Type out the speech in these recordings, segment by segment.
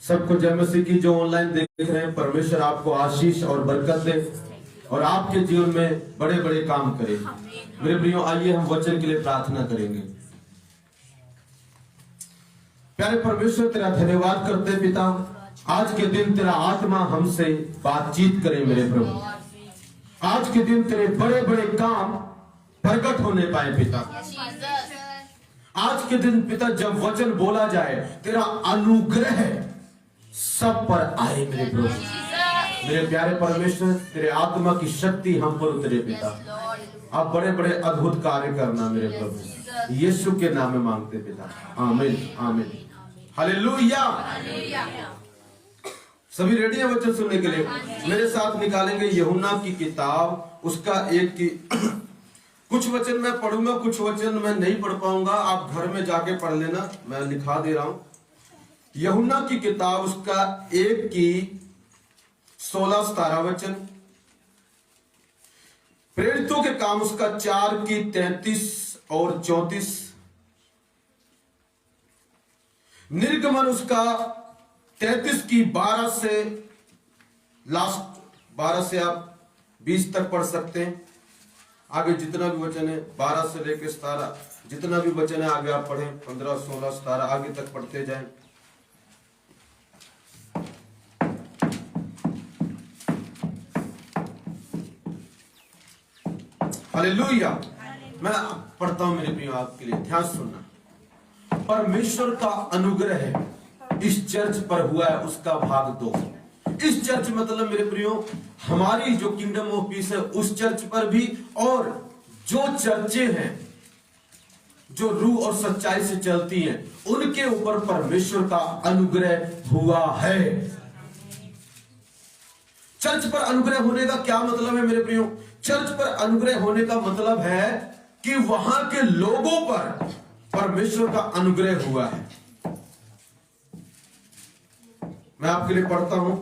सबको जय मसीह की। जो ऑनलाइन देख रहे हैं, परमेश्वर आपको आशीष और बरकत दे और आपके जीवन में बड़े बड़े काम करे। मेरे प्रियो, आइए हम वचन के लिए प्रार्थना करेंगे। प्यारे परमेश्वर, तेरा धन्यवाद करते पिता, आज के दिन तेरा आत्मा हमसे बातचीत करे। मेरे प्रभु, आज के दिन तेरे बड़े बड़े काम प्रकट होने पाए पिता। आज के दिन पिता, जब वचन बोला जाए, तेरा अनुग्रह सब पर आए। मेरे प्रभु, मेरे प्यारे परमेश्वर, तेरे आत्मा की शक्ति हम पर उतरे पिता। आप बड़े बड़े अद्भुत कार्य करना मेरे प्रभु, यीशु के नाम में मांगते पिता, आमीन आमीन। हालेलुया। सभी रेडी है वचन सुनने के लिए? मेरे साथ निकालेंगे यूहन्ना की किताब, उसका एक की कुछ वचन मैं पढ़ूंगा, कुछ वचन मैं नहीं पढ़ पाऊंगा, आप घर में जाके पढ़ लेना, मैं लिखा दे रहा हूं। यूहन्ना की किताब, उसका 1 की 16-17 वचन, प्रेरितों के काम उसका 4 की 33 और 34, निर्गमन उसका 33 की 12 से लास्ट 12 से आप 20 तक पढ़ सकते हैं। आगे जितना भी वचन है 12 से लेकर 17, जितना भी वचन है आगे आप पढ़ें, 15, 16, 17 आगे तक पढ़ते जाएं। हालेलुया। मैं पढ़ता हूं मेरे प्रियो, आपके लिए ध्यान सुनना। परमेश्वर का अनुग्रह इस चर्च पर हुआ है, उसका भाग 2। इस चर्च मतलब मेरे प्रियो, हमारी जो किंगडम ऑफ पीस है उस चर्च पर भी, और जो चर्चें हैं जो रूह और सच्चाई से चलती हैं, उनके ऊपर परमेश्वर का अनुग्रह हुआ है। चर्च पर अनुग्रह होने का क्या मतलब है मेरे प्रियो? चर्च पर अनुग्रह होने का मतलब है कि वहां के लोगों पर परमेश्वर का अनुग्रह हुआ है। मैं आपके लिए पढ़ता हूं,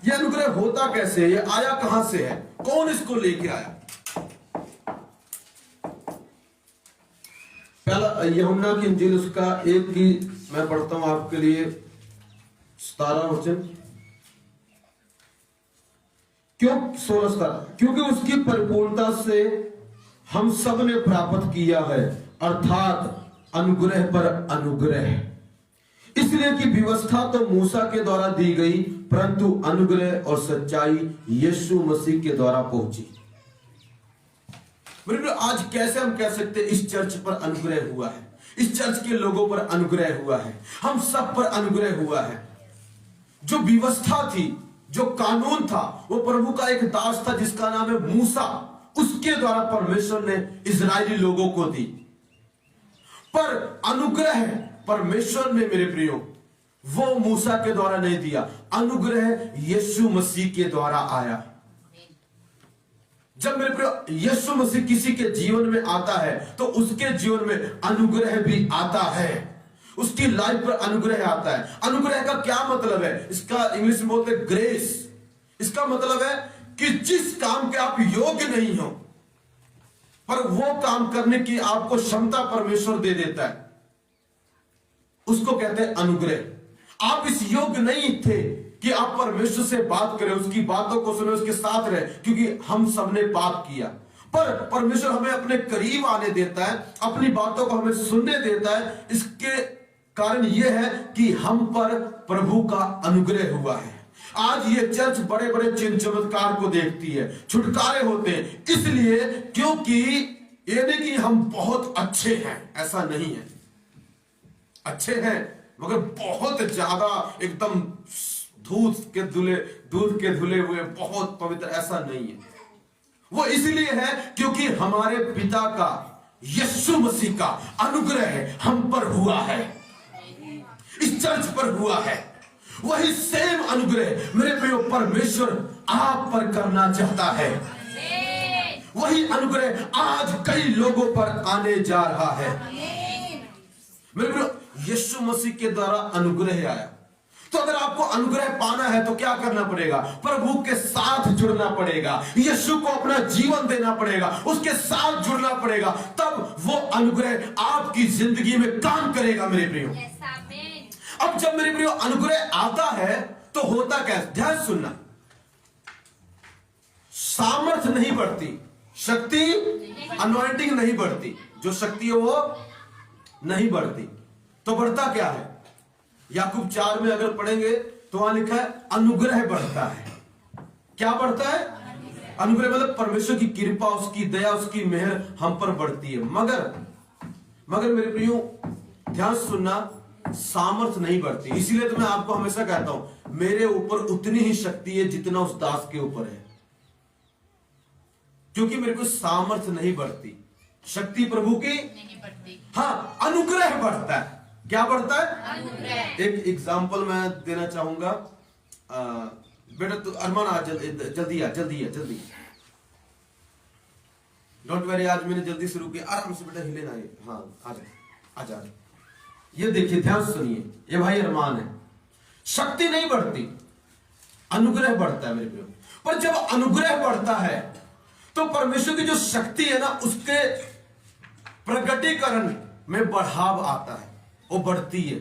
यह अनुग्रह होता कैसे, यह आया कहां से है, कौन इसको लेके आया? पहला यूहन्ना की इंजील, उसका 1 की मैं पढ़ता हूं आपके लिए 17 वचन, 16-17, क्योंकि उसकी परिपूर्णता से हम सब ने प्राप्त किया है, अर्थात अनुग्रह पर अनुग्रह। इसलिए कि व्यवस्था तो मूसा के द्वारा दी गई, परंतु अनुग्रह और सच्चाई यीशु मसीह के द्वारा पहुंची। आज कैसे हम कह सकते हैं इस चर्च पर अनुग्रह हुआ है, इस चर्च के लोगों पर अनुग्रह हुआ है, हम सब पर अनुग्रह हुआ है। जो व्यवस्था थी, जो कानून था, वो प्रभु का एक दास था जिसका नाम है मूसा, उसके द्वारा परमेश्वर ने इजरायली लोगों को दी। पर अनुग्रह परमेश्वर ने मेरे प्रियो वो मूसा के द्वारा नहीं दिया, अनुग्रह यीशु मसीह के द्वारा आया। जब मेरे प्रियो यीशु मसीह किसी के जीवन में आता है तो उसके जीवन में अनुग्रह भी आता है, उसकी लाइफ पर अनुग्रह आता है। अनुग्रह का क्या मतलब है? इसका इंग्लिश में बोलते हैं ग्रेस। इसका मतलब है कि जिस काम के आप योग्य नहीं हो, पर वो काम करने की आपको क्षमता परमेश्वर दे देता है, उसको कहते हैं अनुग्रह। आप इस योग्य नहीं थे कि आप परमेश्वर से बात करें, उसकी बातों को सुने, उसके साथ रहे, क्योंकि हम सबने पाप किया। पर परमेश्वर हमें अपने करीब आने देता है, अपनी बातों को हमें सुनने देता है। इसके कारण यह है कि हम पर प्रभु का अनुग्रह हुआ है। आज ये चर्च बड़े बड़े चिन्ह चमत्कार को देखती है, छुटकारे होते हैं, इसलिए क्योंकि ये नहीं कि हम बहुत अच्छे हैं, ऐसा नहीं है। अच्छे हैं मगर बहुत ज्यादा एकदम दूध के धुले हुए बहुत पवित्र, ऐसा नहीं है। वो इसलिए है क्योंकि हमारे पिता का, यीशु मसीह का अनुग्रह हम पर हुआ है, इस चर्च पर हुआ है। वही सेम अनुग्रह मेरे प्रिय परमेश्वर आप पर करना चाहता है। वही अनुग्रह आज कई लोगों पर आने जा रहा है। मेरे प्रिय यीशु मसीह के द्वारा अनुग्रह आया। तो अगर आपको अनुग्रह पाना है तो क्या करना पड़ेगा? प्रभु के साथ जुड़ना पड़ेगा, यीशु को अपना जीवन देना पड़ेगा, उसके साथ जुड़ना पड़ेगा, तब वो अनुग्रह आपकी जिंदगी में काम करेगा। मेरे प्रियो, अब जब मेरे प्रियो अनुग्रह आता है तो होता क्या, ध्यान सुनना, सामर्थ्य नहीं बढ़ती, शक्ति अनॉइंटिंग नहीं बढ़ती, जो शक्ति है वो नहीं बढ़ती, तो बढ़ता क्या है? याकूब 4 में अगर पढ़ेंगे तो वहां लिखा है अनुग्रह बढ़ता है। क्या बढ़ता है? अनुग्रह मतलब परमेश्वर की कृपा, उसकी दया, उसकी मेहर हम पर बढ़ती है। मगर मेरे प्रियो ध्यान सुनना, सामर्थ्य नहीं बढ़ती। इसीलिए तो मैं आपको हमेशा कहता हूं मेरे ऊपर उतनी ही शक्ति है जितना उस दास के ऊपर है, क्योंकि मेरे को सामर्थ्य नहीं बढ़ती, शक्ति प्रभु की नहीं बढ़ती। हाँ, अनुग्रह बढ़ता है। क्या बढ़ता है? अनुग्रह। एक एग्जांपल मैं देना चाहूंगा। बेटा तू अरमान आ, जल्दी आ, जल्दी। डोंट वरी, आज मैंने जल्दी शुरू किया, आराम से बेटा, हिले ना ये। हाँ, आ जा। ये देखिए, ध्यान सुनिए, ये भाई अरमान है। शक्ति नहीं बढ़ती, अनुग्रह बढ़ता है मेरे प्रियो। पर जब अनुग्रह बढ़ता है तो परमेश्वर की जो शक्ति है ना, उसके प्रकटीकरण में बढ़ाव आता है, वो बढ़ती है,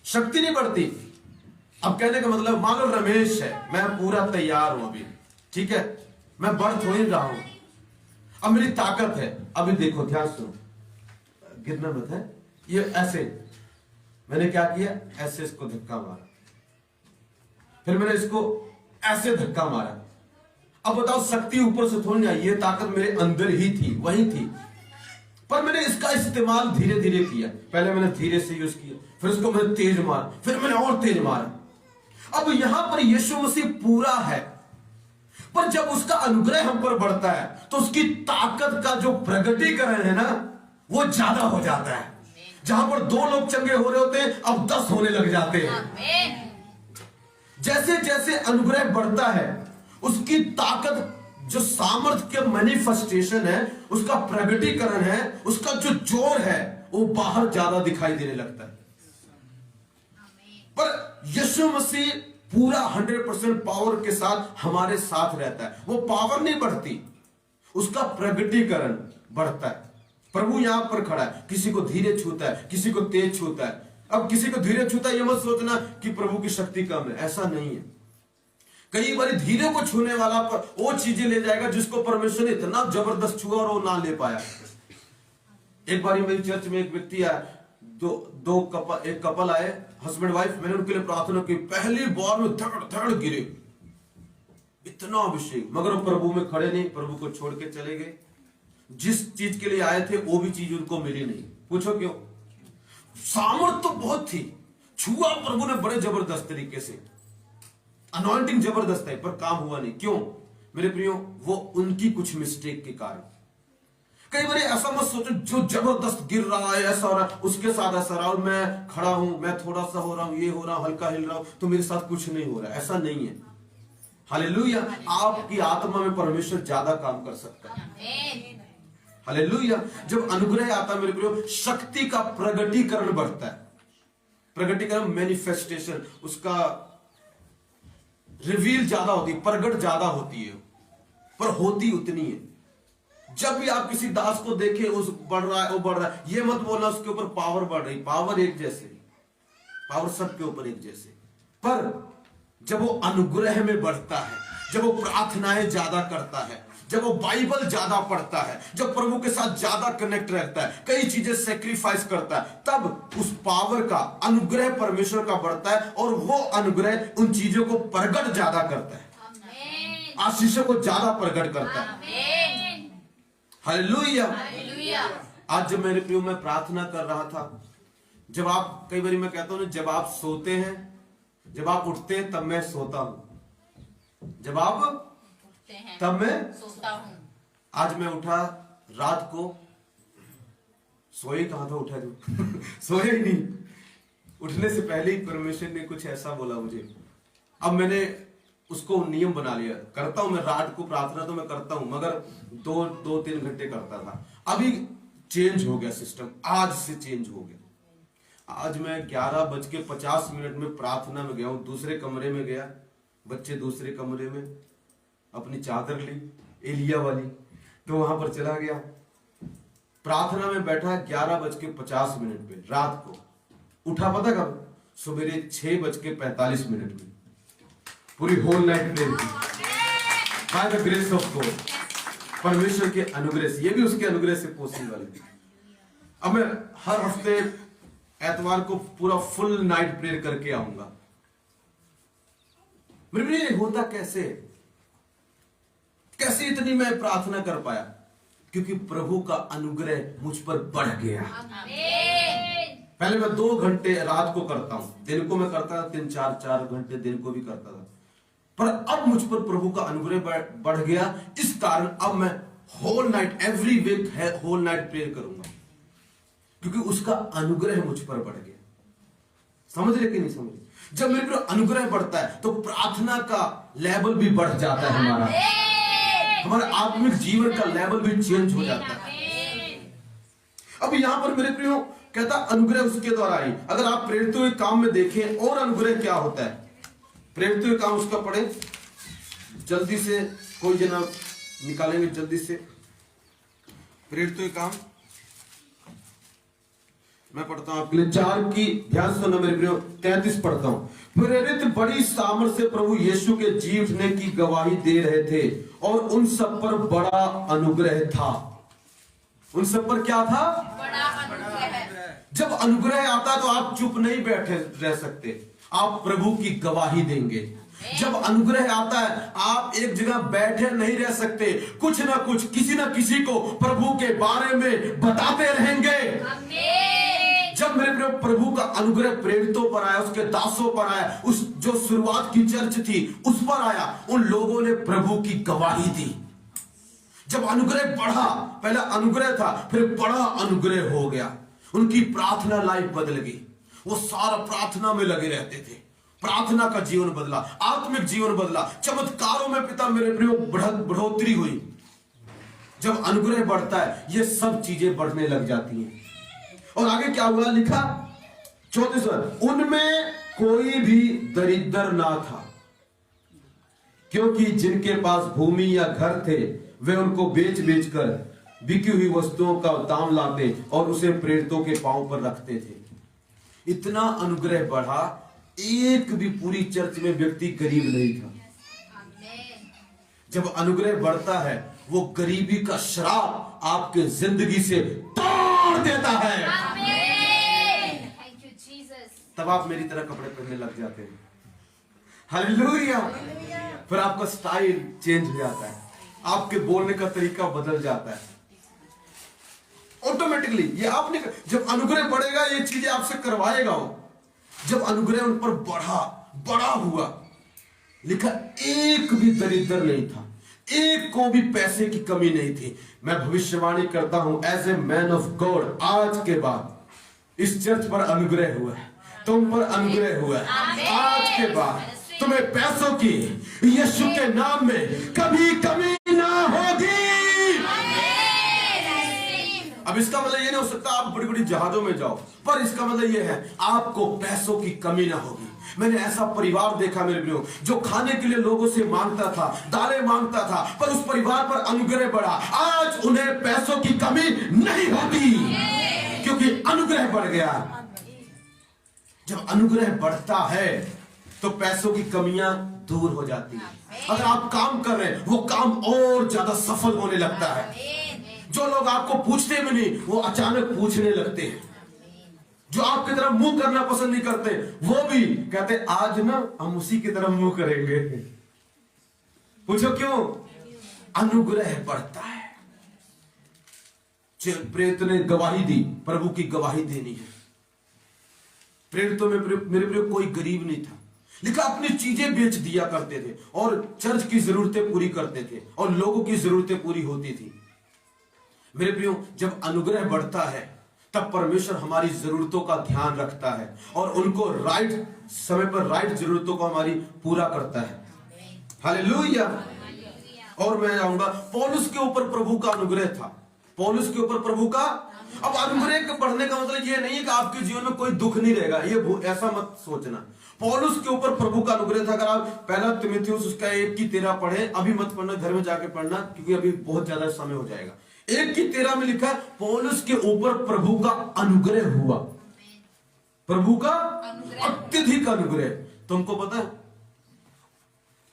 शक्ति नहीं बढ़ती। अब कहने का मतलब, मान लो रमेश है, मैं पूरा तैयार हूं अभी, ठीक है, मैं बढ़ हो ही रहा हूं, अब मेरी ताकत है। अभी देखो, ध्यान सुनो, गिरना मत है, ये ऐसे मैंने क्या किया, ऐसे इसको धक्का मारा, फिर मैंने इसको ऐसे धक्का मारा। अब बताओ, शक्ति ऊपर से थोड़ी आई, ये ताकत मेरे अंदर ही थी, वही थी, पर मैंने इसका इस्तेमाल धीरे धीरे किया। पहले मैंने धीरे से यूज किया, फिर उसको मैंने तेज मारा, फिर मैंने और तेज मारा। अब यहां पर यीशु मसीह पूरा है, पर जब उसका अनुग्रह हम पर बढ़ता है तो उसकी ताकत का जो प्रगटीकरण है ना, वो ज्यादा हो जाता है। जहां पर 2 लोग चंगे हो रहे होते हैं, अब 10 होने लग जाते हैं। जैसे जैसे अनुग्रह बढ़ता है, उसकी ताकत, जो सामर्थ्य के मैनिफेस्टेशन है, उसका प्रगटीकरण है, उसका जो जोर है, वो बाहर ज्यादा दिखाई देने लगता है। पर यीशु मसीह पूरा 100% पावर के साथ हमारे साथ रहता है। वो पावर नहीं बढ़ती, उसका प्रगटीकरण बढ़ता है। प्रभु यहां पर खड़ा है, किसी को धीरे छूता है, किसी को तेज छूता है। अब किसी को धीरे छूता है, ये मत सोचना कि प्रभु की शक्ति कम है, ऐसा नहीं है। कई बार धीरे को छूने वाला पर वो चीजें ले जाएगा जिसको परमेश्वर ने इतना जबरदस्त छुआ और वो ना ले पाया। एक बार मेरी चर्च में एक व्यक्ति आया, एक कपल आए, हस्बैंड वाइफ, मैंने उनके लिए प्रार्थना की, पहली बार में धड़ गिरे, इतना अभिषेक, मगर वो प्रभु में खड़े नहीं, प्रभु को छोड़ के चले गए। जिस चीज के लिए आए थे वो भी चीज उनको मिली नहीं। पूछो क्यों? सामर्थ तो बहुत थी, छुआ प्रभु ने बड़े जबरदस्त तरीके से, अनॉइंटिंग जबरदस्त है, पर काम हुआ नहीं। क्यों मेरे प्रियो? वो उनकी कुछ मिस्टेक के कारण। कई बार ऐसा मत सोचो जो जबरदस्त गिर रहा है, ऐसा हो रहा है, उसके साथ ऐसा रहा, और मैं खड़ा हूं, मैं थोड़ा सा हो रहा हूं, ये हो रहा हूं, हल्का हिल रहा हूं, तो मेरे साथ कुछ नहीं हो रहा है, ऐसा नहीं है। हालेलुया। आपकी आत्मा में परमेश्वर ज्यादा काम कर सकता है। हालेलुया। जब अनुग्रह आता है मेरे प्रियो, शक्ति का प्रगटीकरण बढ़ता है। प्रगटीकरण, मैनिफेस्टेशन, उसका रिवील ज्यादा होती है, प्रगट ज्यादा होती है, पर होती उतनी है। जब भी आप किसी दास को देखें, उस बढ़ रहा है, वो बढ़ रहा है, ये मत बोलना उसके ऊपर पावर बढ़ रही। पावर एक जैसे, पावर सबके ऊपर एक जैसे, पर जब वो अनुग्रह में बढ़ता है, जब वो प्रार्थनाएं ज्यादा करता है, जब वो बाइबल ज्यादा पढ़ता है, जब प्रभु के साथ ज्यादा कनेक्ट रहता है, कई चीजें सेक्रीफाइस करता है, तब उस पावर का, अनुग्रह परमेश्वर का बढ़ता है, और वो अनुग्रह उन चीजों को प्रकट ज्यादा करता है, आशीषों को ज्यादा प्रकट करता है। हालेलुया। आज जब मेरे प्रियो मैं प्रार्थना कर रहा था, जब आप, कई बार मैं कहता हूं, जब आप सोते हैं, जब आप उठते हैं, तब मैं सोता हूं, जब आप उठते हैं तब मैं सोता हूं। आज मैं उठा रात को, सोए कहां था, उठा जो सोए ही नहीं, उठने से पहले ही परमेश्वर ने कुछ ऐसा बोला मुझे। अब मैंने उसको नियम बना लिया, करता हूं मैं रात को प्रार्थना, तो मैं करता हूं, मगर 2-3 घंटे करता था। अभी चेंज हो गया सिस्टम, आज से चेंज हो गया। आज मैं 11:50 में प्रार्थना में गया हूं, दूसरे कमरे में गया, बच्चे दूसरे कमरे में, अपनी चादर ली एलिया वाली, तो वहां पर चला गया, प्रार्थना में बैठा 11:50 पे रात को। उठा पता कब? सवेरे 6:45 में पूरी होल नाइट प्रेयर की by the grace of God, परमेश्वर के अनुग्रह से। ये भी उसके अनुग्रह से पॉसिबल है। अब मैं हर हफ्ते एतवार को पूरा फुल नाइट प्रेयर करके आऊंगा। मेरे लिए होता कैसे कैसे इतनी मैं प्रार्थना कर पाया? क्योंकि प्रभु का अनुग्रह मुझ पर बढ़ गया। पहले मैं 2 घंटे रात को करता हूं, दिन को मैं करता था 3-4 घंटे दिन को भी करता था, पर अब मुझ पर प्रभु का अनुग्रह बढ़ गया। इस कारण अब मैं होल नाइट एवरी वीक है होल नाइट प्रेयर करूंगा, क्योंकि उसका अनुग्रह मुझ पर बढ़ गया। समझ रहे कि नहीं समझ? जब मेरे पर अनुग्रह बढ़ता है तो प्रार्थना का लेवल भी बढ़ जाता है, हमारा आत्मिक जीवन का लेवल भी चेंज हो जाता है। अब यहां पर मेरे प्रियो कहता अनुग्रह उसके द्वारा आई। अगर आप प्रेरित हुए काम में देखें और अनुग्रह क्या होता है, प्रेरित हुए काम उसका पढ़े जल्दी से, कोई जना निकालेंगे जल्दी से। प्रेरित हुए काम मैं पढ़ता हूं आपके लिए 4 की, ध्यान सुनना मेरे प्रियो, 33 पढ़ता हूं। प्रेरित बड़ी सामर्थ से प्रभु यीशु के जी उठने की गवाही दे रहे थे और उन सब पर बड़ा अनुग्रह था। उन सब पर क्या था? बड़ा अनुग्रह। जब अनुग्रह आता तो आप चुप नहीं बैठे रह सकते, आप प्रभु की गवाही देंगे। जब अनुग्रह आता है आप एक जगह बैठे नहीं रह सकते, कुछ ना कुछ किसी ना किसी को प्रभु के बारे में बताते रहेंगे। जब मेरे प्रभु का अनुग्रह प्रेरितों पर आया, उसके दासों पर आया, उस जो शुरुआत की चर्च थी उस पर आया, उन लोगों ने प्रभु की गवाही दी। जब अनुग्रह बढ़ा, पहला अनुग्रह था फिर बड़ा अनुग्रह हो गया, उनकी प्रार्थना लाइफ बदल गई। वो सारा प्रार्थना में लगे रहते थे, प्रार्थना का जीवन बदला, आत्मिक जीवन बदला, चमत्कारों में पिता मेरे प्रियो बढ़ोतरी हुई। जब अनुग्रह बढ़ता है ये सब चीजें बढ़ने लग जाती हैं। और आगे क्या हुआ लिखा 34, उनमें कोई भी दरिद्र ना था, क्योंकि जिनके पास भूमि या घर थे वे उनको बेच बेच कर बिकी हुई वस्तुओं का दाम लाते और उसे प्रेरितों के पांव पर रखते थे। इतना अनुग्रह बढ़ा, एक भी पूरी चर्च में व्यक्ति गरीब नहीं था। जब अनुग्रह बढ़ता है वो गरीबी का श्राप आपके जिंदगी से तोड़ देता है। तब आप मेरी तरह कपड़े पहनने लग जाते हैं। हालेलुया। फिर आपका स्टाइल चेंज हो जाता है, आपके बोलने का तरीका बदल जाता है ऑटोमेटिकली। ये आपने जब अनुग्रह बढ़ेगा ये चीजें आपसे करवाएगा वो। जब अनुग्रह उन पर बड़ा हुआ, लिखा एक भी दरिद्र नहीं था, एक को भी पैसे की कमी नहीं थी। मैं भविष्यवाणी करता हूं as a man of God, आज के बाद इस चर्च पर अनुग्रह हुआ है, तुम पर अनुग्रह हुआ है। आज के बाद तुम्हें पैसों की यीशु के नाम में कभी कमी ना होगी। अब इसका मतलब ये नहीं हो सकता आप बड़ी बड़ी जहाजों में जाओ, पर इसका मतलब ये है आपको पैसों की कमी ना होगी। मैंने ऐसा परिवार देखा मेरे प्रियो, जो खाने के लिए लोगों से मांगता था, दालें मांगता था, पर उस परिवार पर अनुग्रह बढ़ा। आज उन्हें पैसों की कमी नहीं होती, क्योंकि अनुग्रह बढ़ गया। जब अनुग्रह बढ़ता है तो पैसों की कमियां दूर हो जाती है। अगर आप काम कर रहे हैं वो काम और ज्यादा सफल होने लगता है। जो लोग आपको पूछते भी नहीं वो अचानक पूछने लगते हैं। जो आपकी तरफ मुंह करना पसंद नहीं करते वो भी कहते आज ना हम उसी की तरफ मुंह करेंगे। पूछो क्यों? अनुग्रह बढ़ता है। प्रेरित ने गवाही दी, प्रभु की गवाही देनी है। प्रेरितों में मेरे प्रिय कोई गरीब नहीं था। लिखा अपनी चीजें बेच दिया करते थे और चर्च की जरूरतें पूरी करते थे और लोगों की जरूरतें पूरी होती थी। मेरे प्रियो जब अनुग्रह बढ़ता है तब परमेश्वर हमारी जरूरतों का ध्यान रखता है और उनको राइट समय पर राइट जरूरतों को हमारी पूरा करता है। हालेलुया। और मैं आऊंगा, पौलुस के ऊपर प्रभु का अनुग्रह था। पौलुस के ऊपर प्रभु का, अब अनुग्रह के बढ़ने का मतलब ये नहीं है कि आपके जीवन में कोई दुख नहीं रहेगा, ये ऐसा मत सोचना। पौलुस के ऊपर प्रभु का अनुग्रह था। अगर आप पहला तिमुथियुस उसका 1:13 पढ़े, अभी मत पढ़ना, घर में जाके पढ़ना, क्योंकि अभी बहुत ज्यादा समय हो जाएगा। 1:13 में लिखा है पौलुस के ऊपर प्रभु का अनुग्रह हुआ। प्रभु का अत्यधिक अनुग्रह। तुमको पता है,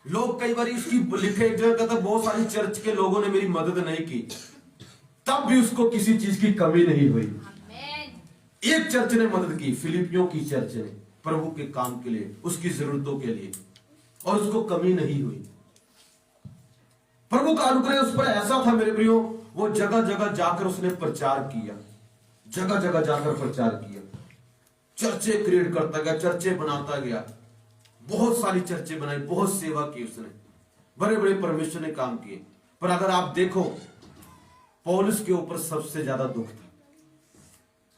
लोग कई बार इसकी लिखे एक जगह कहता बहुत सारी चर्च के लोगों ने मेरी मदद नहीं की, तब भी उसको किसी चीज की कमी नहीं हुई। एक चर्च ने मदद की, फिलिपियों की चर्च ने, प्रभु के काम के लिए, उसकी जरूरतों के लिए, और उसको कमी नहीं हुई। प्रभु का अनुग्रह उस पर ऐसा था मेरे प्रियो, वो जगह जगह जाकर उसने प्रचार किया, जगह जगह जाकर प्रचार किया, चर्चे क्रिएट करता गया, चर्चे बनाता गया, बहुत सारी चर्चे बनाई, बहुत सेवा की उसने, बड़े बड़े परमेश्वर ने काम किए। पर अगर आप देखो, पौलुस के ऊपर सबसे ज्यादा दुख था।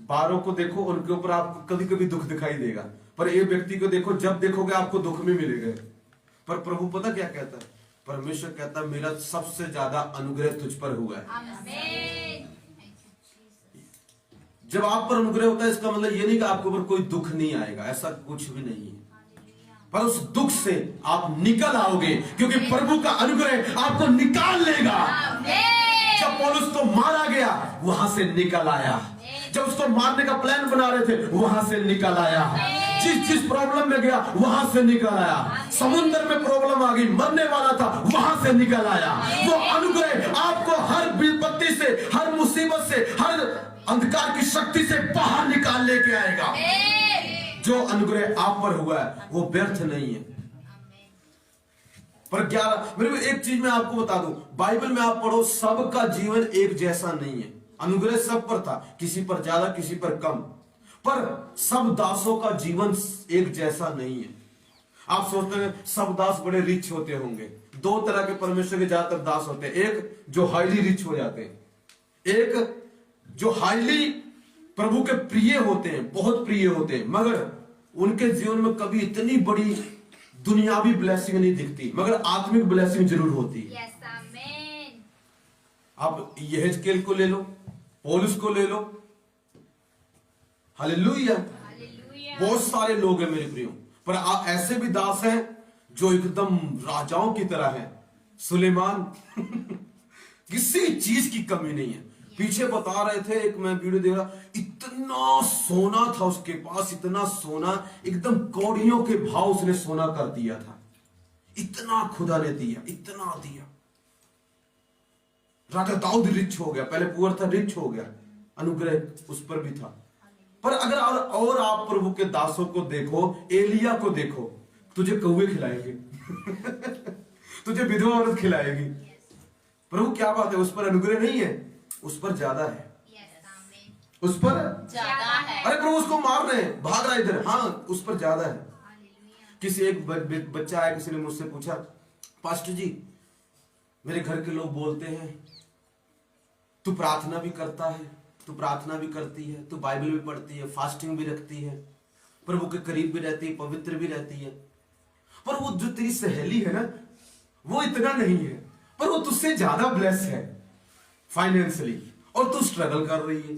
12 को देखो, उनके ऊपर आपको कभी कभी दुख दिखाई देगा, पर एक व्यक्ति को देखो, जब देखोगे आपको दुख में मिलेगा। पर प्रभु पता क्या कहता है? परमेश्वर कहता है मेरा सबसे ज्यादा अनुग्रह तुझ पर हुआ है। आमीन। जब आप पर अनुग्रह होता है, इसका मतलब ये नहीं कि आपके ऊपर कोई दुख नहीं आएगा, ऐसा कुछ भी नहीं है। पर उस दुख से आप निकल आओगे, क्योंकि प्रभु का अनुग्रह आपको निकाल लेगा। जब पौलुस को मारा गया, वहां से निकल आया। जब उसको मारने का प्लान बना रहे थे, वहां से निकल आया। जिस प्रॉब्लम में गया, वहां से निकल आया। समुद्र में प्रॉब्लम आ गई, मरने वाला था, वहां से निकल आया। वो अनुग्रह आपको हर विपत्ति से, हर मुसीबत से, हर अंधकार की शक्ति से बाहर निकाल लेके आएगा। जो अनुग्रह आप पर हुआ है वो व्यर्थ नहीं है। पर 11 मेरे एक चीज मैं आपको बता दूं, बाइबल में आप पढ़ो, सबका जीवन एक जैसा नहीं है। अनुग्रह सब पर था, किसी पर ज्यादा, किसी पर कम, पर सब दासों का जीवन एक जैसा नहीं है। आप सोचते हैं सब दास बड़े रिच होते होंगे। 2 तरह के परमेश्वर के ज्यादातर दास होते हैं, एक जो हाईली रिच हो जाते हैं, एक जो हाईली प्रभु के प्रिय होते हैं, बहुत प्रिय होते हैं, मगर उनके जीवन में कभी इतनी बड़ी दुनियावी ब्लेसिंग नहीं दिखती, मगर आत्मिक ब्लेसिंग जरूर होती है। यस, आमीन। आप यहेजकेल को ले लो, पौलुस को ले लो, हालेलुया। बहुत सारे लोग हैं मेरे प्रियो, पर आप ऐसे भी दास हैं जो एकदम राजाओं की तरह हैं। सुलेमान किसी चीज की कमी नहीं है। पीछे बता रहे थे, एक मैं वीडियो देख रहा, इतना सोना था उसके पास, इतना सोना, एकदम कौड़ियों के भाव उसने सोना कर दिया था। इतना खुदा ने दिया, इतना दिया। राजा दाऊद रिच हो गया, पहले पुअर था, रिच हो गया, अनुग्रह उस पर भी था। पर अगर और आप प्रभु के दासों को देखो, एलिया को देखो, तुझे कौवे खिलाएंगे तुझे विधवा औरत खिलाएगी। प्रभु क्या बात है, उस पर अनुग्रह नहीं है, उस पर ज्यादा है, उस पर ज्यादा है। अरे प्रभु उसको मार रहे हैं, भाग रहा है इधर, हाँ उस पर ज्यादा है। किसी एक बच्चा आया, किसी ने मुझसे पूछा, पास्टर जी मेरे घर के लोग बोलते हैं तू प्रार्थना भी करता है, तू प्रार्थना भी करती है, तू बाइबल भी पढ़ती है, फास्टिंग भी रखती है, प्रभु के करीब भी रहती है, पवित्र भी रहती है, पर वो जो तेरी सहेली है ना, वो इतना नहीं है, पर वो तुझसे ज्यादा ब्लेस है फाइनेंशियली, और तू स्ट्रगल कर रही है,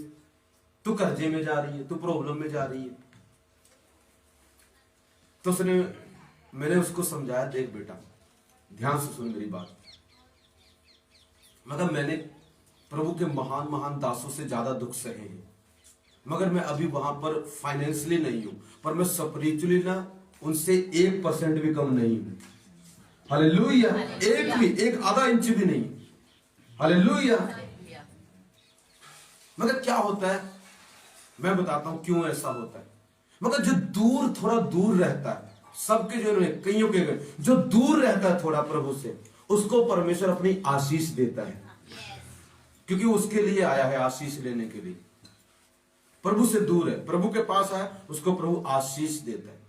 तू कर्जे में जा रही है, तू प्रॉब्लम में जा रही है। तो मैंने उसको समझाया, देख बेटा ध्यान से सुन मेरी बात, मगर मैंने प्रभु के महान महान दासों से ज्यादा दुख सहे हैं, मगर मैं अभी वहां पर फाइनेंशियली नहीं हूं, पर मैं स्पिरिचुअली ना उनसे 1% भी कम नहीं हूं। हालेलुया। एक आधा इंच भी नहीं। हालेलुया। मगर क्या होता है, मैं बताता हूं क्यों ऐसा होता है। मगर जो दूर, थोड़ा दूर रहता है, सबके जो कईयों के जो दूर रहता है थोड़ा प्रभु से, उसको परमेश्वर अपनी आशीष देता है, क्योंकि उसके लिए आया है आशीष लेने के लिए। प्रभु से दूर है, प्रभु के पास आया, उसको प्रभु आशीष देता है।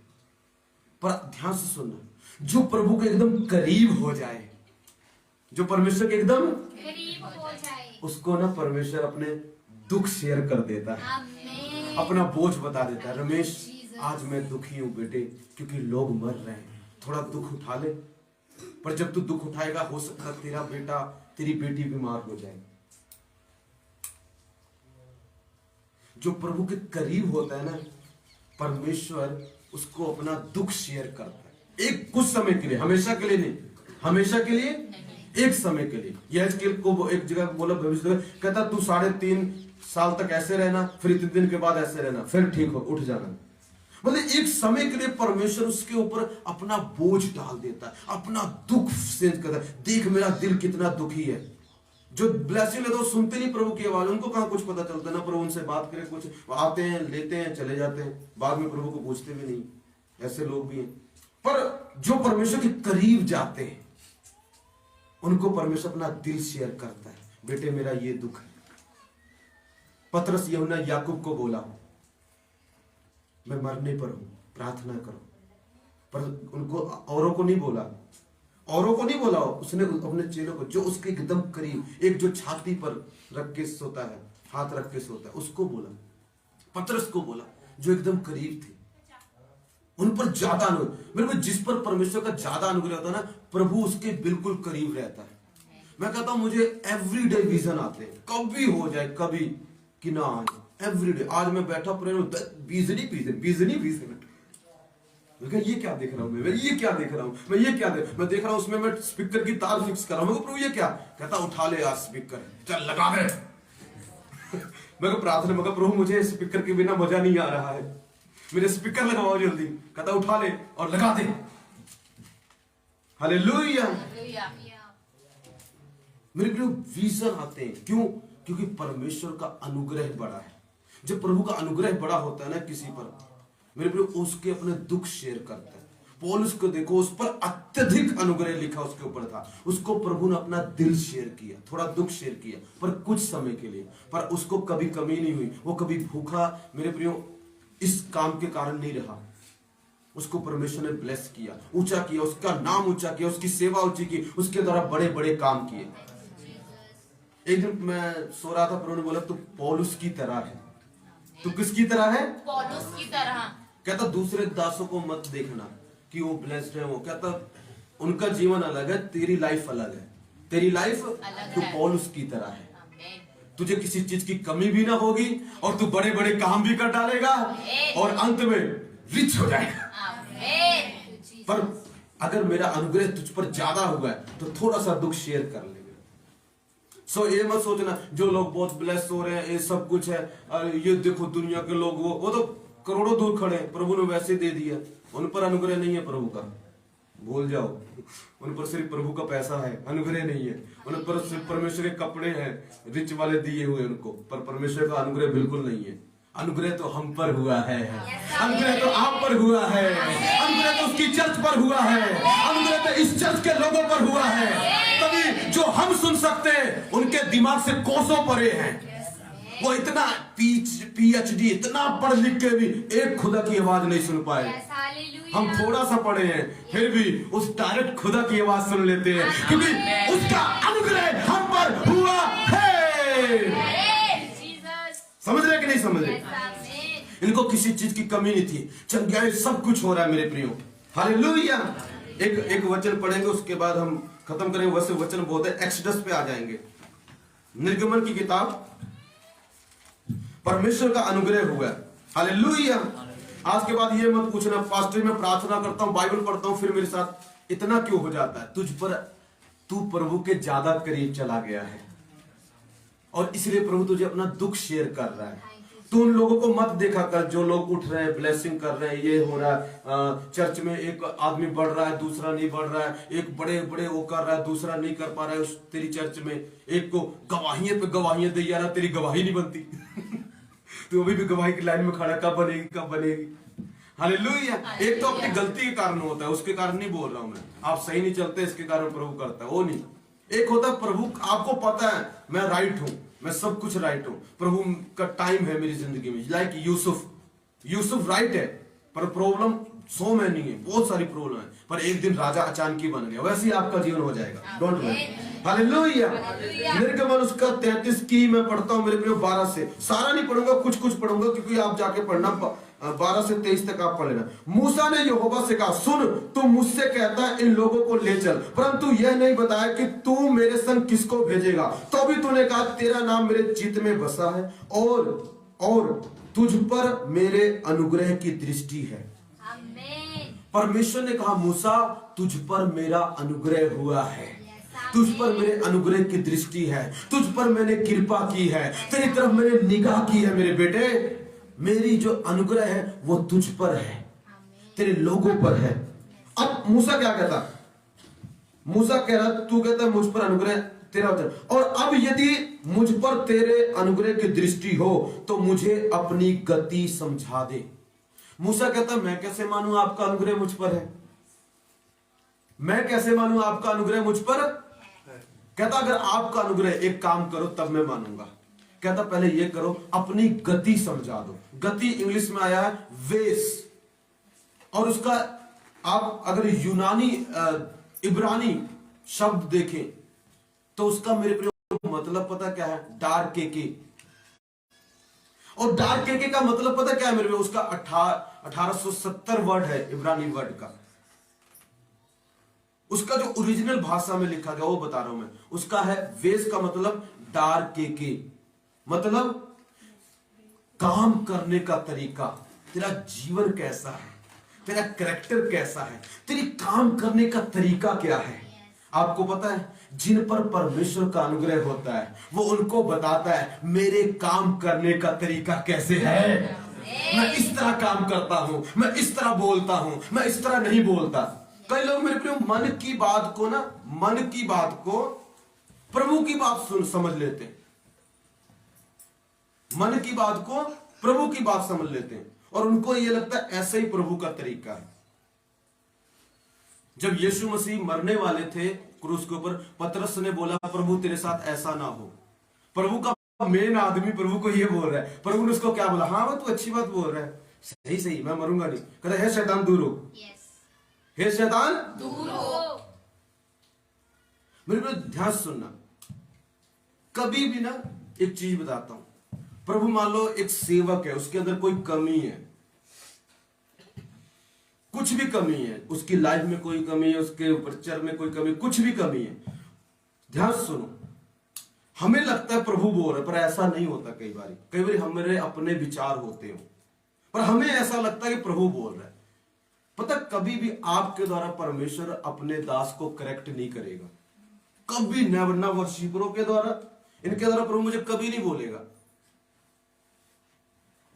पर ध्यान से सुनना, जो प्रभु के एकदम करीब हो जाए, जो परमेश्वर के एकदम करीब हो जाए, उसको ना परमेश्वर अपने दुख शेयर कर देता है, अपना बोझ बता देता है। रमेश आज मैं दुखी हूं बेटे, क्योंकि लोग मर रहे हैं, थोड़ा दुख उठा ले। पर जब तू दुख उठाएगा, हो सकता है तेरा बेटा, तेरी बेटी बीमार हो जाए। जो प्रभु के करीब होता है ना, परमेश्वर उसको अपना दुख शेयर करता है, एक कुछ समय के लिए, हमेशा के लिए नहीं, हमेशा के लिए एक समय के लिए। यहेजकेल को एक जगह बोला भविष्य, कहता तू 3.5 साल तक ऐसे रहना, फिर इतने दिन के बाद ऐसे रहना, फिर ठीक हो, उठ जाना। मतलब एक समय के लिए परमेश्वर उसके ऊपर अपना बोझ डाल देता है, अपना दुख सेंस करता है। देख मेरा दिल कितना दुखी है। जो ब्लेसिंग लेते हैं सुनते नहीं प्रभु की आवाज, उनको कहाँ कुछ पता चलता है ना प्रभु उनसे बात करे, कुछ आते हैं लेते हैं चले जाते हैं, बाद में प्रभु को पूछते भी नहीं। ऐसे लोग भी हैं। पर जो परमेश्वर के करीब जाते हैं उनको परमेश्वर अपना दिल शेयर करता है, बेटे मेरा ये दुख है। पतरस यूहन्ना याकूब को बोला मैं मरने पर हूं, प्रार्थना करो। पर उनको औरों को नहीं बोला, उसने अपने चेलों को, जो उसके एकदम करीब, एक जो छाती पर रख के सोता है, हाथ रख के सोता है, उसको बोला। पतरस को बोला जो एकदम करीब थे, उन पर ज्यादा मेरे को जिस पर परमेश्वर का ज्यादा अनुग्रह होता है ना, प्रभु उसके बिल्कुल करीब रहता है। मैं कहता हूं मुझे एवरीडे विजन आते हैं, कभी हो जाए कभी कि ना आए, एवरीडे। आज मैं बैठा पूरे विजन ये क्या देख रहा हूं मैं ये क्या देख रहा हूं मैं देख रहा हूं उसमें मैं स्पीकर की तार फिक्स कर रहा हूं। प्रभु ये क्या कहता, उठा ले आज स्पीकर, चल लगा दे। मैं प्रार्थना, मगर प्रभु मुझे स्पीकर के बिना मजा नहीं आ रहा है, मेरे स्पीकर लगाओ जल्दी। कहता उठा ले और लगा दे। हालेलुया। मेरे प्रिय विजन आते हैं, क्यों? क्योंकि परमेश्वर का अनुग्रह बड़ा है। जब प्रभु का अनुग्रह बड़ा होता है ना किसी पर, मेरे प्रिय उसके अपने दुख शेयर करता है। पौलुस को देखो, उस पर अत्यधिक अनुग्रह लिखा उसके ऊपर था, उसको प्रभु ने अपना दिल शेयर किया, थोड़ा दुख शेयर किया, पर कुछ समय के लिए। पर उसको कभी कमी नहीं हुई, वो कभी भूखा मेरे प्रियो इस काम के कारण नहीं रहा। उसको परमेश्वर ने ब्लेस किया, ऊंचा किया, उसका नाम ऊंचा किया, उसकी सेवा ऊंची की, उसके द्वारा बड़े बड़े काम किए। एक दिन मैं सो रहा था, प्रभु ने बोला तू पौलुस की तरह है। तू किसकी तरह है? पौलुस की तरह। कहता दूसरे दासों को मत देखना कि वो ब्लेस्ड है, वो कहता उनका जीवन अलग है, तेरी लाइफ अलग है, तेरी लाइफ तू पौलुस की तरह है। तुझे किसी चीज की कमी भी ना होगी और तू बड़े बड़े काम भी कर डालेगा और अंत में रिच हो जाएगा। पर अगर मेरा अनुग्रह तुझ पर ज्यादा हुआ है तो थोड़ा सा दुख शेयर कर लेंगे। सो ये मत सोचना जो लोग बहुत ब्लेस हो रहे हैं ये सब कुछ है, और ये देखो दुनिया के लोग वो तो करोड़ों दूर खड़े हैं, प्रभु ने वैसे दे दिया, उन पर अनुग्रह नहीं है प्रभु का, भूल जाओ। उन पर सिर्फ प्रभु का पैसा है, अनुग्रह नहीं है। उन पर सिर्फ परमेश्वर के कपड़े हैं, रिच वाले दिए हुए उनको, पर परमेश्वर का अनुग्रह बिल्कुल नहीं है। अनुग्रह तो हम पर हुआ है, अनुग्रह तो आप पर हुआ है, अनुग्रह तो उसकी चर्च पर हुआ है, अनुग्रह तो इस चर्च के लोगों पर हुआ है। तभी जो हम सुन सकते हैं उनके दिमाग से कोसों परे हैं। वो इतना PhD इतना पढ़ लिख के भी एक खुदा की आवाज नहीं सुन पाए। हम थोड़ा सा पढ़े हैं फिर भी उस डायरेक्ट खुदा की आवाज सुन लेते हैं, क्योंकि उसका अनुग्रह हम पर हुआ है। समझ रहे कि नहीं समझ रहे? इनको किसी चीज की कमी नहीं थी, चंगाई सब कुछ हो रहा है मेरे प्रियो। हालेलुया। एक वचन पढ़ेंगे उसके बाद हम खत्म करेंगे। वैसे वचन बहुत है, एक्सोडस पे आ जाएंगे। निर्गमन की किताब, परमेश्वर का अनुग्रह हुआ। हालेलुया। आज के बाद ये मत पूछना पास्टर मैं प्रार्थना करता हूँ, बाइबल पढ़ता हूँ, फिर मेरे साथ इतना क्यों हो जाता है? तुझ पर तू प्रभु के ज्यादा करीब चला गया है और इसलिए प्रभु तुझे अपना दुख शेयर कर रहा है। तू उन लोगों को मत देखा कर जो लोग उठ रहे हैं, ब्लेसिंग कर रहे हैं, ये हो रहा है, चर्च में एक आदमी बढ़ रहा है दूसरा नहीं बढ़ रहा है, एक बड़े बड़े वो कर रहा है दूसरा नहीं कर पा रहा है उस तेरी चर्च में, एक को गवाहियां पे गवाहियां दे जा रहा, तेरी गवाही नहीं बनती। तू अभी भी गवाही की लाइन में खड़ा, कब बनेगी कब बनेगी। हालेलुया। एक तो अपनी गलती के कारण होता है, उसके कारण नहीं बोल रहा हूं मैं, आप सही नहीं चलते इसके कारण प्रभु करता है, वो नहीं। एक होता है प्रभु आपको पता है मैं राइट हूं, मैं सब कुछ राइट हूं, प्रभु का टाइम है मेरी जिंदगी में। लाइक यूसुफ राइट है पर प्रॉब्लम सो मैनी है, बहुत सारी प्रॉब्लम है, पर एक दिन राजा अचानक ही बन गया। वैसे ही आपका जीवन हो जाएगा, डोंट वरी। हालेलुया। निर्गमन उसका 33 की मैं पढ़ता हूं मेरे प्रियो 12 से, सारा नहीं पढ़ूंगा, कुछ कुछ पढ़ूंगा क्योंकि आप जाके पढ़ना 12 से 23 तक आप पढ़ लेना। मूसा ने यहोवा से कहा, सुन तू मुझसे कहता है इन लोगों को ले चल, परंतु यह नहीं बताया कि तू मेरे संग किसको भेजेगा। तो भी तूने कहा तेरा नाम मेरे चित्त में बसा है और तुझ पर मेरे अनुग्रह की दृष्टि है। परमेश्वर ने कहा मूसा तुझ पर मेरा अनुग्रह हुआ है, तुझ पर मेरे अनुग्रह की दृष्टि है, तुझ पर मैंने कृपा की है, तेरी तरफ मैंने निगाह की है मेरे बेटे। मेरी जो अनुग्रह है वो तुझ पर है, तेरे लोगों पर है। अब मूसा क्या कहता, मूसा कह रहा, तू कहता मुझ पर अनुग्रह तेरा वचन, और अब यदि मुझ पर तेरे अनुग्रह की दृष्टि हो तो मुझे अपनी गति समझा दे। मूसा कहता मैं कैसे मानूं आपका अनुग्रह मुझ पर है, मैं कैसे मानूं आपका अनुग्रह मुझ पर। कहता अगर आपका अनुग्रह, एक काम करो तब मैं मानूंगा। कहता पहले ये करो, अपनी गति समझा दो। गति इंग्लिश में आया है वेस, और उसका आप अगर यूनानी इब्रानी शब्द देखें तो उसका मेरे प्रिय मतलब पता क्या है, डार केके। और डार केके का मतलब पता क्या है मेरे प्रिय, उसका 1870 वर्ड है इब्रानी वर्ड का। उसका जो ओरिजिनल भाषा में लिखा गया वो बता रहा हूं मैं, उसका है वेस का मतलब डार केके, मतलब काम करने का तरीका, तेरा जीवन कैसा है, तेरा कैरेक्टर कैसा है, तेरी काम करने का तरीका क्या है। आपको पता है जिन पर परमेश्वर का अनुग्रह होता है वो उनको बताता है मेरे काम करने का तरीका कैसे है। मैं इस तरह काम करता हूं, मैं इस तरह बोलता हूं, मैं इस तरह नहीं बोलता। कई लोग मेरे प्रिय मन की बात को ना, मन की बात को प्रभु की बात सुन समझ लेते हैं, मन की बात को प्रभु की बात समझ लेते हैं, और उनको यह लगता है ऐसा ही प्रभु का तरीका है। जब यीशु मसीह मरने वाले थे क्रूस के ऊपर, पतरस ने बोला प्रभु तेरे साथ ऐसा ना हो। प्रभु का मेन आदमी प्रभु को ये बोल रहा है, प्रभु ने उसको क्या बोला, हाँ वो तू अच्छी बात बोल रहा है, सही सही मैं मरूंगा नहीं। कहता है शैतान दूर हो, हे शैतान दूर हो। मेरे को ध्यान सुनना, कभी भी ना एक चीज बताता हूं, प्रभु मान लो एक सेवक है, उसके अंदर कोई कमी है, कुछ भी कमी है, उसकी लाइफ में कोई कमी है, उसके प्रचार में कोई कमी, कुछ भी कमी है, ध्यान सुनो। हमें लगता है प्रभु बोल रहा है, पर ऐसा नहीं होता। कई बार हमारे अपने विचार होते हो, पर हमें ऐसा लगता है कि प्रभु बोल रहा है। पता कभी भी आपके द्वारा परमेश्वर अपने दास को करेक्ट नहीं करेगा, कभी नेवर, ना वर्शिपरों के द्वारा, इनके द्वारा प्रभु मुझे कभी नहीं बोलेगा।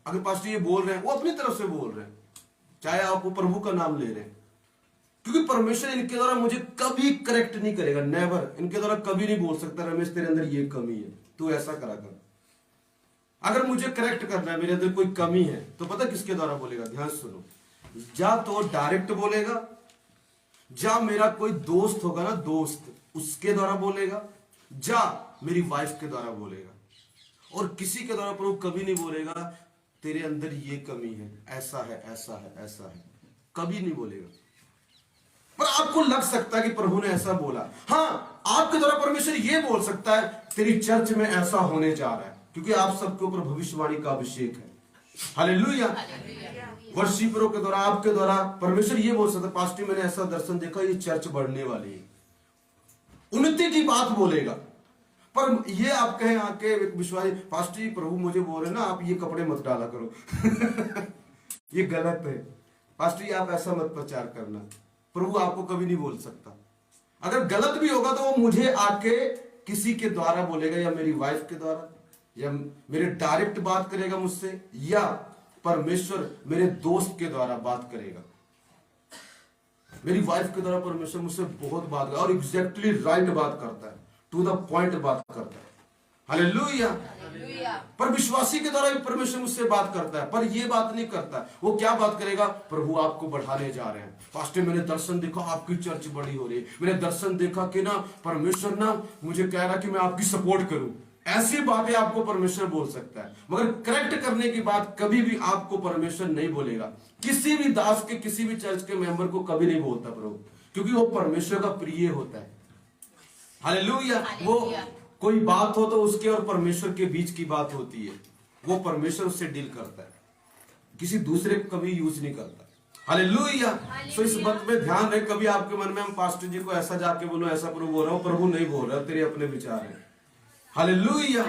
अगर पास्टर ये बोल रहे हैं वो अपनी तरफ से बोल रहे हैं, चाहे आप वो प्रभु का नाम ले रहे हैं, क्योंकि परमेश्वर इनके द्वारा मुझे कभी करेक्ट नहीं करेगा, नेवर। इनके द्वारा कभी नहीं बोल सकता रमेश तेरे अंदर ये कमी है, तू ऐसा करा कर। अगर मुझे करेक्ट करना है, मेरे अंदर कोई कमी है, तो पता किसके द्वारा बोलेगा, ध्यान सुनो, जा तो डायरेक्ट बोलेगा, जा मेरा कोई दोस्त होगा ना, दोस्त, उसके द्वारा बोलेगा, जा मेरी वाइफ के द्वारा बोलेगा। और किसी के द्वारा प्रभु कभी नहीं बोलेगा तेरे अंदर ये कमी है, ऐसा है, ऐसा है, ऐसा है, कभी नहीं बोलेगा। पर आपको लग सकता है कि प्रभु ने ऐसा बोला। हाँ, आपके द्वारा परमेश्वर ये बोल सकता है तेरी चर्च में ऐसा होने जा रहा है, क्योंकि आप सबके ऊपर भविष्यवाणी का अभिषेक है। हालेलुया। वर्शिपरों के द्वारा, आपके द्वारा परमेश्वर ये बोल सकता है पास्टर मैंने ऐसा दर्शन देखा, ये चर्च बढ़ने वाली है, उन्नति की बात बोलेगा। पर ये आप कहें आके विश्वासी पास्टर जी प्रभु मुझे बोल रहे ना आप ये कपड़े मत डाला करो ये गलत है, पास्टर जी आप ऐसा मत प्रचार करना, प्रभु आपको कभी नहीं बोल सकता। अगर गलत भी होगा तो वो मुझे आके किसी के द्वारा बोलेगा, या मेरी वाइफ के द्वारा, या मेरे डायरेक्ट बात करेगा मुझसे, या परमेश्वर मेरे दोस्त के द्वारा बात करेगा। मेरी वाइफ के द्वारा परमेश्वर मुझसे बहुत बात करता है, और एग्जैक्टली राइट बात करता है, टू द पॉइंट बात करता है। हालेलुया। पर विश्वासी के द्वारा भी परमेश्वर मुझसे बात करता है, पर ये बात नहीं करता। वो क्या बात करेगा, प्रभु आपको बढ़ाने जा रहे हैं, पास्टर मैंने दर्शन देखा आपकी चर्च बड़ी हो रही है, मैंने दर्शन देखा कि ना परमेश्वर ना मुझे कह रहा कि मैं आपकी सपोर्ट करूं। ऐसी बातें आपको परमेश्वर बोल सकता है, मगर करेक्ट करने की बात कभी भी आपको परमेश्वर नहीं बोलेगा। किसी भी दास के, किसी भी चर्च के मेंबर को कभी नहीं बोलता प्रभु, क्योंकि वो परमेश्वर का प्रिय होता है। हालेलुया। वो कोई बात हो तो उसके और परमेश्वर के बीच की बात होती है, वो परमेश्वर उससे डील करता है, किसी दूसरे को कभी यूज नहीं करता। हालेलुया। तो इस बात में ध्यान रहे, कभी आपके मन में हम पास्टर जी को ऐसा जाके बोलो ऐसा प्रभु बोल रहा हूं, प्रभु नहीं बोल रहा, तेरे अपने विचार है। हालेलुया।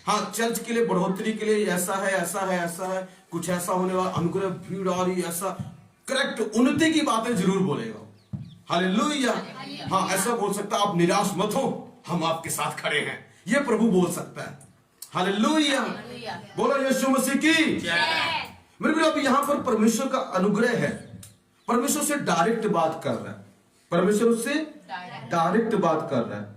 हाँ, चर्च के लिए बढ़ोतरी के लिए ऐसा है, ऐसा है, ऐसा है, कुछ ऐसा होने वाला, अनुग्रह भीड़ आ रही, ऐसा करेक्ट उन्नति की बातें जरूर बोलेगा। हालेलुया। हाँ, ऐसा बोल सकता है आप निराश मत हो, हम आपके साथ खड़े हैं, ये प्रभु बोल सकता है। हालेलुया, बोलो यीशु मसीह की। मेरे प्रियो, अभी यहां पर परमेश्वर का अनुग्रह है, परमेश्वर से डायरेक्ट बात कर रहा है, परमेश्वर उससे डायरेक्ट बात कर रहा है।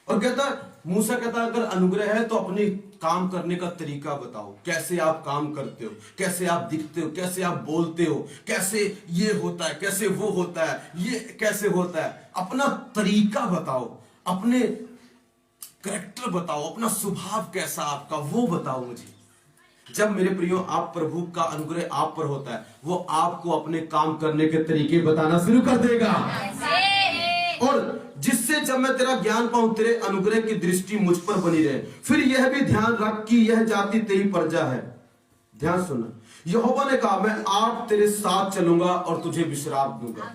और कहता, मूसा कहता अगर अनुग्रह है तो अपनी काम करने का तरीका बताओ, कैसे आप काम करते हो, कैसे आप दिखते हो, कैसे आप बोलते हो, कैसे ये होता है, कैसे वो होता है, ये कैसे होता है, अपना तरीका बताओ, अपने कैरेक्टर बताओ, अपना स्वभाव कैसा आपका वो बताओ मुझे। जब मेरे प्रियो आप प्रभु का अनुग्रह आप पर होता है, वो आपको अपने काम करने के तरीके बताना शुरू कर देगा। और जिससे जब मैं तेरा ज्ञान पाऊं, तेरे अनुग्रह की दृष्टि मुझ पर बनी रहे। फिर यह भी ध्यान रख कि यह जाति तेरी प्रजा है। ध्यान सुनना, यहोवा ने कहा मैं आप तेरे साथ चलूंगा और तुझे विश्राम दूंगा।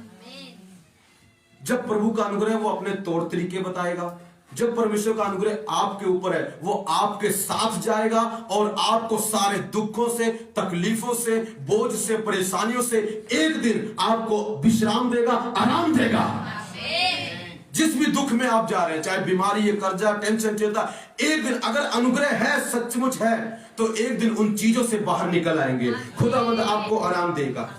जब प्रभु का अनुग्रह वो अपने तौर तरीके बताएगा, जब परमेश्वर का अनुग्रह आपके ऊपर है, वो आपके साथ जाएगा और आपको सारे दुखों से, तकलीफों से, बोझ से, परेशानियों से एक दिन आपको विश्राम देगा, आराम देगा। जिस भी दुख में आप जा रहे हैं, चाहे बीमारी है, कर्जा, टेंशन, चिंता, एक दिन अगर अनुग्रह है, सचमुच है, तो एक दिन उन चीजों से बाहर निकल आएंगे। खुदावंद आपको आराम देगा।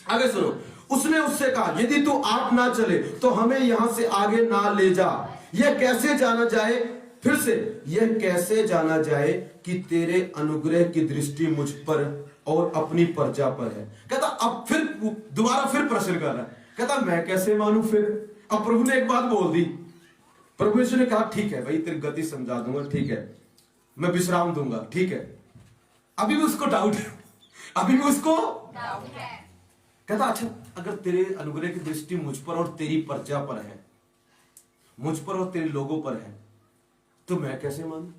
आगे सुनो, उसने उससे कहा यदि तू आप ना चले तो हमें यहां से आगे ना ले जा। यह कैसे जाना जाए, फिर से यह कैसे जाना जाए कि तेरे अनुग्रह की दृष्टि मुझ पर और अपनी प्रजा पर है। कहता अब फिर दोबारा फिर प्रश्न कर रहा है, कहता मैं कैसे मानूं फिर। अब प्रभु ने एक बात बोल दी, प्रभु यीशु ने कहा ठीक है भाई, तेरी गति समझा दूंगा, ठीक है, मैं विश्राम दूंगा, ठीक है। अभी भी उसको डाउट है, अभी भी उसको डाउट है। कहता अच्छा अगर तेरे अनुग्रह की दृष्टि मुझ पर और तेरी प्रजा पर है, मुझ पर और तेरे लोगों पर है, तो मैं कैसे मानूं?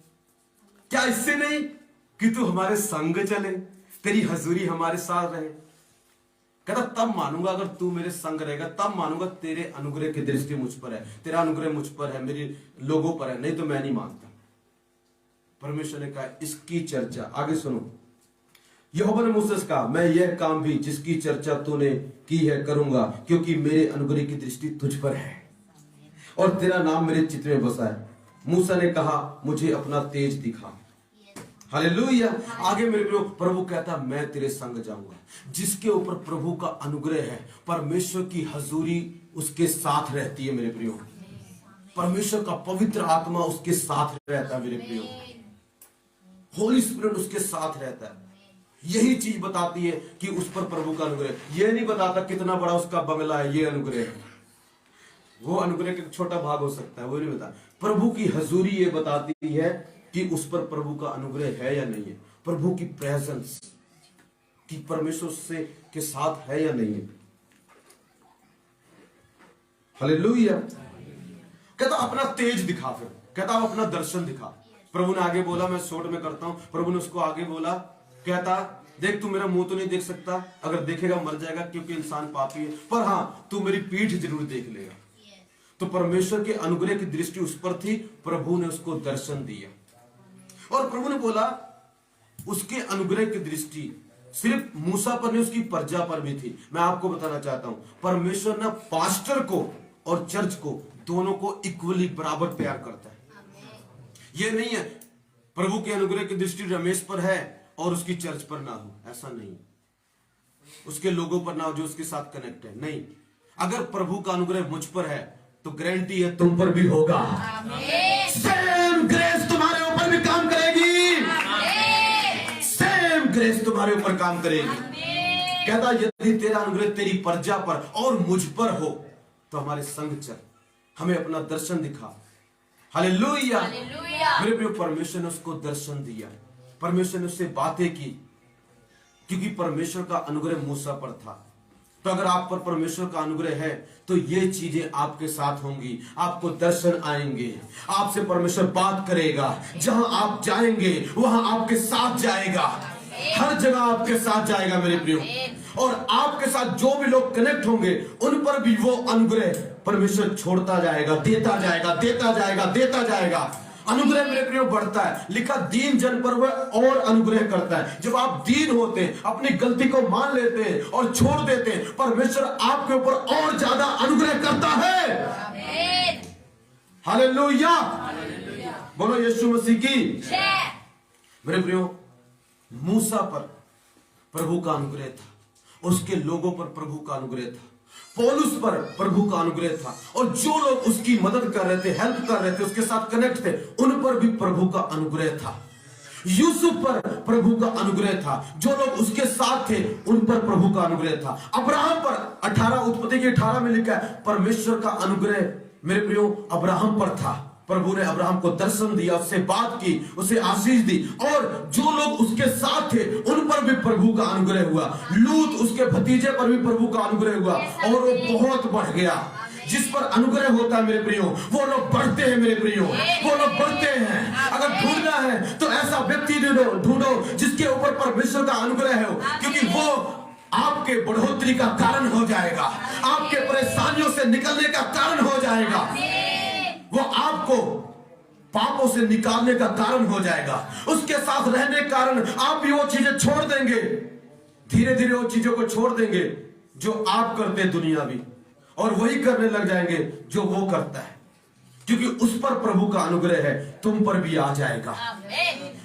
क्या इससे नहीं कि तू हमारे संग चले, तेरी हजूरी हमारे साथ रहे। कहता तब मानूंगा, अगर तू मेरे संग रहेगा तब मानूंगा तेरे अनुग्रह की दृष्टि मुझ पर है, तेरा अनुग्रह मुझ पर है, मेरे लोगों पर है, नहीं तो मैं नहीं मानता। परमेश्वर ने कहा इसकी चर्चा, आगे सुनो, यहोवा ने मूसा से कहा मैं यह काम भी जिसकी चर्चा तूने की है करूंगा, क्योंकि मेरे अनुग्रह की दृष्टि तुझ पर है और तेरा नाम मेरे चित्त में बसा है। मूसा ने कहा मुझे अपना तेज दिखा। हालेलुया। आगे मेरे प्रभु कहता मैं तेरे संग जाऊंगा। जिसके ऊपर प्रभु का अनुग्रह है, परमेश्वर की हजूरी उसके साथ रहती है मेरे प्रियो, परमेश्वर का पवित्र आत्मा उसके साथ रहता है मेरे प्रियो, होली स्पिरिट उसके साथ रहता है। यही चीज बताती है कि उस पर प्रभु का अनुग्रह। यह नहीं बताता कितना बड़ा उसका बंगला है, ये अनुग्रह है, वो अनुग्रह का छोटा भाग हो सकता है, वो नहीं बता। प्रभु की हजूरी ये बताती है कि उस पर प्रभु का अनुग्रह है या नहीं है, प्रभु की प्रेजेंस, कि परमेश्वर से के साथ है या नहीं है। हालेलुया। कहता अपना तेज दिखा, फिर कहता अपना दर्शन दिखा। प्रभु ने आगे बोला, मैं शॉर्ट में करता हूं, प्रभु ने उसको आगे बोला, कहता देख तू मेरा मुंह तो नहीं देख सकता, अगर देखेगा मर जाएगा क्योंकि इंसान पापी है, पर हां तू मेरी पीठ जरूर देख लेगा। तो परमेश्वर के अनुग्रह की दृष्टि उस पर थी, प्रभु ने उसको दर्शन दिया। और प्रभु ने बोला उसके अनुग्रह की दृष्टि सिर्फ मूसा पर नहीं, उसकी प्रजा पर भी थी। मैं आपको बताना चाहता हूं, परमेश्वर ना पास्टर को और चर्च को दोनों को इक्वली बराबर प्यार करता है। यह नहीं है प्रभु के अनुग्रह की दृष्टि रमेश पर है और उसकी चर्च पर ना हो, ऐसा नहीं, उसके लोगों पर ना हो जो उसके साथ कनेक्ट है, नहीं। अगर प्रभु का अनुग्रह मुझ पर है तो गारंटी है तुम पर भी होगा। सेम ग्रेस तुम्हारे ऊपर भी काम करेगी, सेम ग्रेस तुम्हारे ऊपर काम करेगी। कहता यदि तेरा अनुग्रह तेरी प्रजा पर और मुझ पर हो तो हमारे संग चल, हमें अपना दर्शन दिखा। हालेलुया। मेरे प्रिय, परमेश्वर ने उसको दर्शन दिया, परमेश्वर ने उससे बातें की, क्योंकि परमेश्वर का अनुग्रह मूसा पर था। तो अगर आप पर परमेश्वर का अनुग्रह है तो ये चीजें आपके साथ होंगी, आपको दर्शन आएंगे, आपसे परमेश्वर बात करेगा, जहां आप जाएंगे वहां आपके साथ जाएगा, हर जगह आपके साथ जाएगा मेरे प्रियो। और आपके साथ जो भी लोग कनेक्ट होंगे उन पर भी वो अनुग्रह परमेश्वर छोड़ता जाएगा, देता जाएगा, देता जाएगा, देता जाएगा। अनुग्रह मेरे प्रियो बढ़ता है। लिखा दीन जन पर वह और अनुग्रह करता है। जब आप दीन होते हैं, अपनी गलती को मान लेते हैं और छोड़ देते हैं, परमेश्वर आपके ऊपर और ज्यादा अनुग्रह करता है। हालेलुया। बोलो यीशु मसीह की। जय। मेरे प्रियो, मूसा पर प्रभु का अनुग्रह था, उसके लोगों पर प्रभु का अनुग्रह था, पौलुस पर प्रभु का अनुग्रह था, और जो लोग उसकी मदद कर रहे थे, हेल्प कर रहे थे, उसके साथ कनेक्ट थे, उन पर भी प्रभु का अनुग्रह था। यूसुफ पर प्रभु का अनुग्रह था, जो लोग उसके साथ थे उन पर प्रभु का अनुग्रह था। अब्राहम पर 18 उत्पत्ति के 18 में लिखा है परमेश्वर का अनुग्रह मेरे प्रियो अब्राहम पर था। प्रभु ने अब्राहम को दर्शन दिया, उससे बात की, उसे आशीष दी, और जो लोग उसके साथ थे उन पर भी प्रभु का अनुग्रह हुआ। लूत उसके भतीजे पर भी प्रभु का अनुग्रह हुआ, और वो बहुत बढ़ गया। जिस पर अनुग्रह होता है मेरे प्रियो, वो लोग बढ़ते हैं मेरे प्रियो, वो लोग बढ़ते हैं। अगर ढूंढना है तो ऐसा व्यक्ति ढूंढो जिसके ऊपर परमेश्वर का अनुग्रह हो, क्योंकि वो आपके बढ़ोतरी का कारण हो जाएगा, आपके परेशानियों से निकलने का कारण हो जाएगा, वो आपको पापों से निकालने का कारण हो जाएगा। उसके साथ रहने के कारण आप भी वो चीजें छोड़ देंगे, धीरे धीरे वो चीजों को छोड़ देंगे जो आप करते हैं दुनियावी, और वही करने लग जाएंगे जो वो करता है, क्योंकि उस पर प्रभु का अनुग्रह है, तुम पर भी आ जाएगा।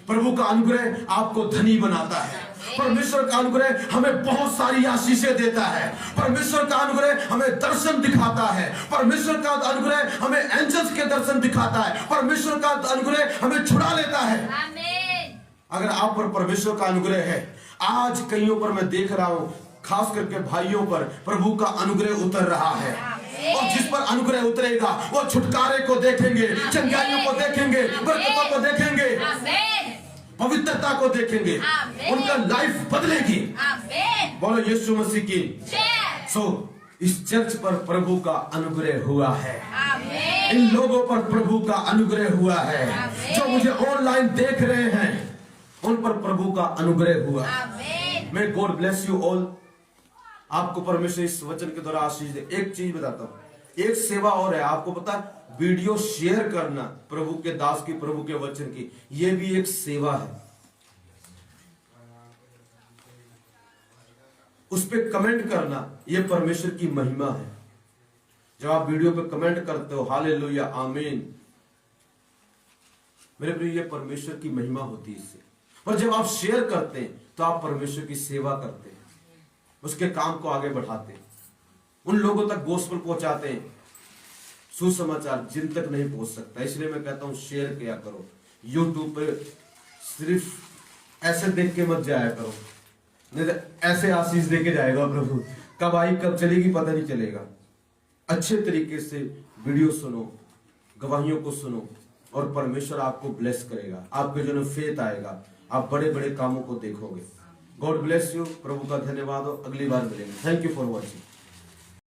प्रभु का अनुग्रह आपको धनी बनाता है। परमेश्वर का अनुग्रह हमें बहुत सारी आशीषें देता है। परमेश्वर का अनुग्रह हमें दर्शन दिखाता है। परमेश्वर का अनुग्रह हमें एंजल्स के दर्शन दिखाता है। परमेश्वर का अनुग्रह हमें छुड़ा लेता है। अगर आप पर परमेश्वर का अनुग्रह है, आज कईयों पर मैं देख रहा हूं, खास करके भाइयों पर प्रभु का अनुग्रह उतर रहा है, और जिस पर अनुग्रह उतरेगा वो छुटकारे को देखेंगे, चंगाइयों को देखेंगे, बरकतों को देखेंगे, पवित्रता को देखेंगे, उनका लाइफ बदलेगी। बोलो यीशु मसीह की। सो इस चर्च पर प्रभु का अनुग्रह हुआ है, इन लोगों पर प्रभु का अनुग्रह हुआ है, जो मुझे ऑनलाइन देख रहे हैं उन पर प्रभु का अनुग्रह हुआ। May God bless you all. आपको परमेश्वर इस वचन के द्वारा आशीष दे। एक चीज बताता हूँ, एक सेवा और है, आपको पता है, वीडियो शेयर करना प्रभु के दास की, प्रभु के वचन की, यह भी एक सेवा है। उस पे कमेंट करना यह परमेश्वर की महिमा है। जब आप वीडियो पे कमेंट करते हो हालेलुया आमीन, मेरे प्रिय, ये परमेश्वर की महिमा होती है इससे। पर जब आप शेयर करते हैं तो आप परमेश्वर की सेवा करते हैं, उसके काम को आगे बढ़ाते हैं, उन लोगों तक गोस्पेल पहुंचाते हैं, सुसमाचार जिन तक नहीं पहुंच सकता। इसलिए मैं कहता हूं शेयर किया करो। यूट्यूब पे सिर्फ ऐसे देख के मत जाया करो, नहीं तो ऐसे आशीष दे के जाएगा प्रभु, कब आई कब चलेगी पता नहीं चलेगा। अच्छे तरीके से वीडियो सुनो, गवाहियों को सुनो, और परमेश्वर आपको ब्लेस करेगा, आपके जो फेथ आएगा, आप बड़े बड़े कामों को देखोगे। God bless you. प्रभु का धन्यवाद हो। अगली बार मिलेंगे। Thank you for watching.